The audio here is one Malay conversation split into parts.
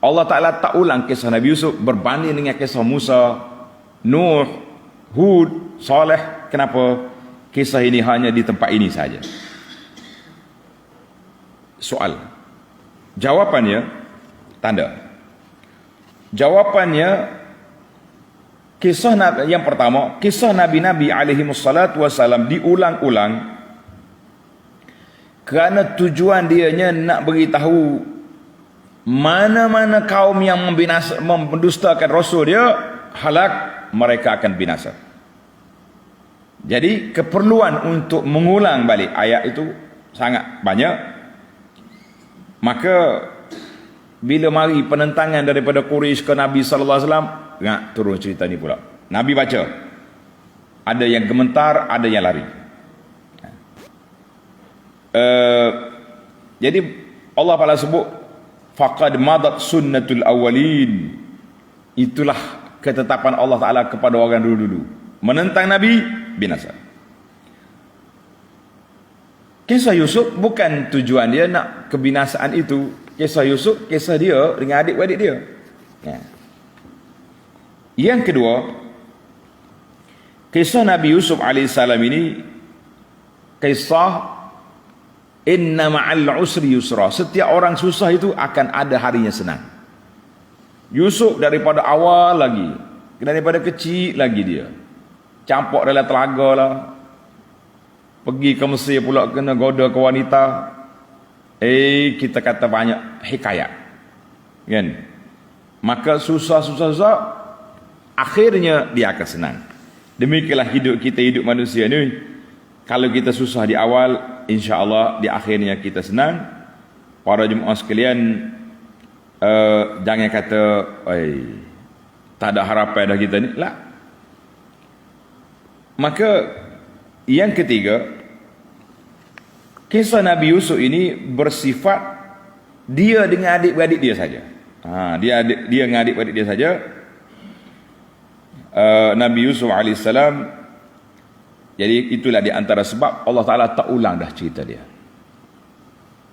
Allah Ta'ala tak ulang kisah Nabi Yusuf berbanding dengan kisah Musa, Nuh, Hud, Saleh. Kenapa? Kisah ini hanya di tempat ini saja. Soal. Jawapannya, tanda. Jawapannya, kisah yang pertama, kisah Nabi-Nabi alaihimussalatu wassalam diulang-ulang kerana tujuan dianya nak beritahu mana-mana kaum yang mendustakan Rasul dia, halak, mereka akan binasa. Jadi keperluan untuk mengulang balik ayat itu sangat banyak. Maka bila mari penentangan daripada Quraisy ke Nabi sallallahu alaihi wasallam, nak turun cerita ni pula. Nabi baca. Ada yang gemetar, ada yang lari. Jadi Allah Taala sebut faqad madat sunnatul awwalin. Itulah ketetapan Allah Taala kepada orang dulu-dulu. Menentang Nabi, binasa. Kisah Yusuf bukan tujuan dia nak kebinasaan itu. Kisah Yusuf, kisah dia dengan adik-adik dia. Ya. Yang kedua, kisah Nabi Yusuf alaihissalam ini kisah inna ma'al usri yusra. Setiap orang susah itu akan ada harinya senang. Yusuf daripada awal lagi, daripada kecil lagi dia campur dalam telaga lah, pergi ke Mesir pula kena goda ke wanita. Kita kata banyak hikayat kan. Maka susah-susah akhirnya dia akan senang. Demikianlah hidup kita, hidup manusia ni. Kalau kita susah di awal, insya-Allah di akhirnya kita senang. Para jemaah sekalian, jangan kata tak ada harapan dah kita ni lah. Maka yang ketiga, kisah Nabi Yusuf ini bersifat dia dengan adik-beradik dia saja. Dia dengan adik-beradik dia saja. Nabi Yusuf alaihissalam. Jadi itulah di antara sebab Allah Ta'ala tak ulang dah cerita dia.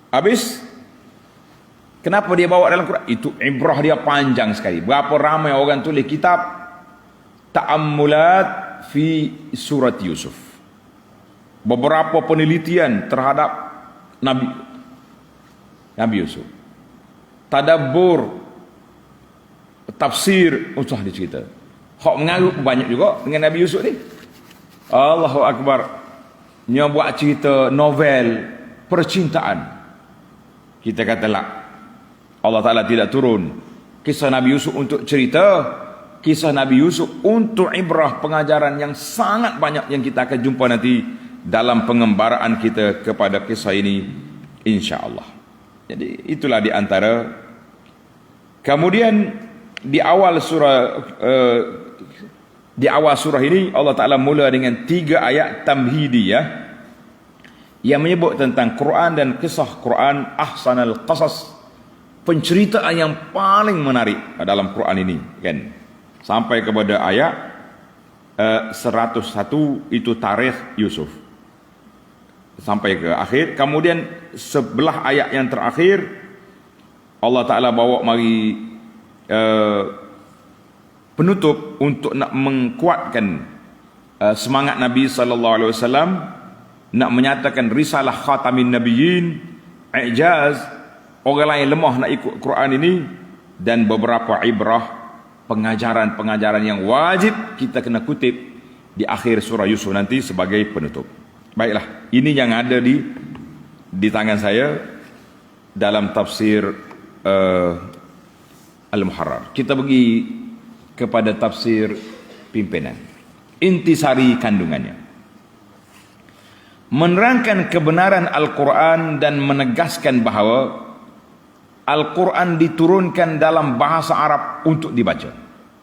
Habis, kenapa dia bawa dalam Quran? Itu ibrah dia panjang sekali. Berapa ramai orang tulis kitab ta'ammulat fi surat Yusuf. Beberapa penelitian terhadap Nabi Yusuf. Tadabbur, tafsir, usah dicerita. Hak mengaruh banyak juga dengan Nabi Yusuf ni. Allahu Akbar. Dia buat cerita novel percintaan. Kita kata lah, Allah Ta'ala tidak turun kisah Nabi Yusuf untuk cerita. Kisah Nabi Yusuf untuk ibrah, pengajaran yang sangat banyak yang kita akan jumpa nanti dalam pengembaraan kita kepada kisah ini, insya-Allah. Jadi itulah di antara. Kemudian di awal surah ini Allah Ta'ala mula dengan 3 ayat tamhidiyah yang menyebut tentang Quran dan kisah Quran, ahsanal qasas, penceritaan yang paling menarik dalam Quran ini kan, sampai kepada ayat 101 itu tarikh Yusuf sampai ke akhir. Kemudian sebelah ayat yang terakhir Allah Ta'ala bawa mari penutup untuk nak mengkuatkan semangat Nabi sallallahu alaihi wasallam, nak menyatakan risalah khatamin nabiyyin, i'jaz orang lain lemah nak ikut Quran ini, dan beberapa ibrah, pengajaran-pengajaran yang wajib kita kena kutip di akhir surah Yusuf nanti sebagai penutup. Baiklah, ini yang ada di tangan saya dalam tafsir Al-Muharrar. Kita pergi kepada tafsir pimpinan. Intisari kandungannya. Menerangkan kebenaran Al-Quran dan menegaskan bahawa Al-Quran diturunkan dalam bahasa Arab untuk dibaca.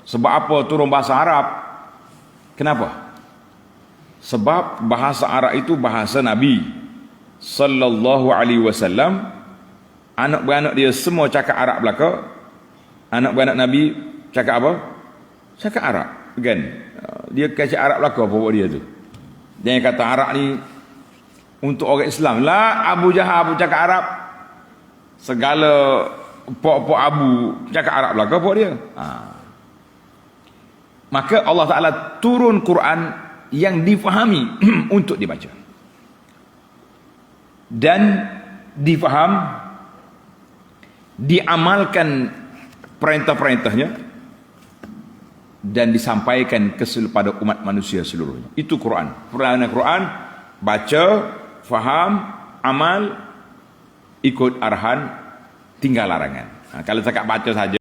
Sebab apa turun bahasa Arab? Kenapa? Sebab bahasa Arab itu bahasa Nabi sallallahu alaihi wasallam. Anak beranak dia semua cakap Arab belaka. Anak beranak Nabi cakap apa? Cakap Arab kan. Dia kata Arab belaka apa buat dia tu. Jangan kata Arab ni untuk orang Islam. La, Abu Jahal pun cakap Arab. Segala pok Abu cakap Arab lah, pok dia. Maka Allah Ta'ala turun Quran yang difahami untuk dibaca dan difaham, diamalkan perintah-perintahnya dan disampaikan kepada umat manusia seluruhnya. Itu Quran. Quran baca, faham, amal, ikut arahan, tinggal larangan. Kalau cakap baca saja